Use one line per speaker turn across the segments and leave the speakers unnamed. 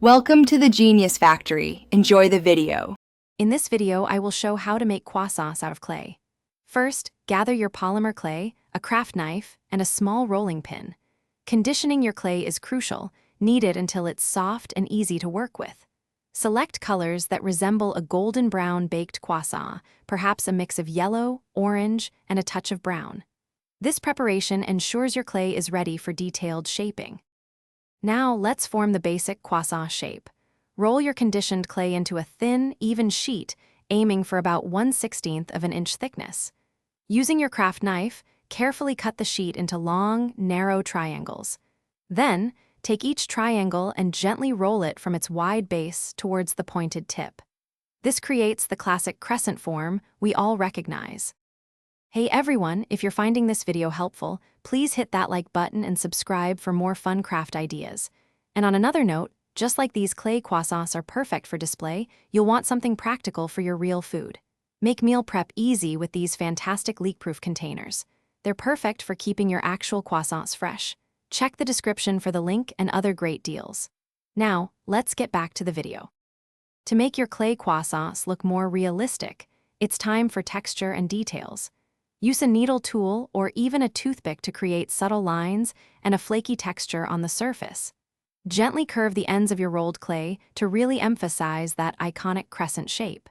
Welcome to the Genius Factory. Enjoy the video.
In this video, I will show how to make croissants out of clay. First, gather your polymer clay, a craft knife, and a small rolling pin. Conditioning your clay is crucial, knead it until it's soft and easy to work with. Select colors that resemble a golden brown baked croissant, perhaps a mix of yellow, orange, and a touch of brown. This preparation ensures your clay is ready for detailed shaping. Now let's form the basic croissant shape. Roll your conditioned clay into a thin, even sheet, aiming for about 1/16 of an inch thickness. Using your craft knife, carefully cut the sheet into long, narrow triangles. Then, take each triangle and gently roll it from its wide base towards the pointed tip. This creates the classic crescent form we all recognize. Hey everyone, if you're finding this video helpful, please hit that like button and subscribe for more fun craft ideas. And on another note, just like these clay croissants are perfect for display, you'll want something practical for your real food. Make meal prep easy with these fantastic leak-proof containers. They're perfect for keeping your actual croissants fresh. Check the description for the link and other great deals. Now, let's get back to the video. To make your clay croissants look more realistic, it's time for texture and details. Use a needle tool or even a toothpick to create subtle lines and a flaky texture on the surface. Gently curve the ends of your rolled clay to really emphasize that iconic crescent shape.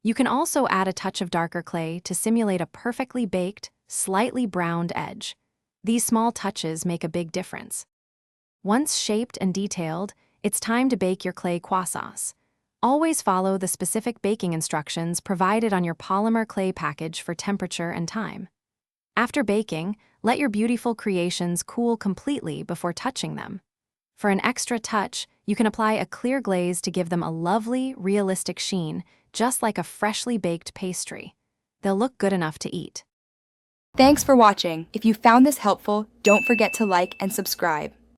You can also add a touch of darker clay to simulate a perfectly baked, slightly browned edge. These small touches make a big difference. Once shaped and detailed, it's time to bake your clay croissants. Always follow the specific baking instructions provided on your polymer clay package for temperature and time. After baking, let your beautiful creations cool completely before touching them. For an extra touch, you can apply a clear glaze to give them a lovely, realistic sheen, just like a freshly baked pastry. They'll look good enough to eat.
Thanks for watching. If you found this helpful, don't forget to like and subscribe.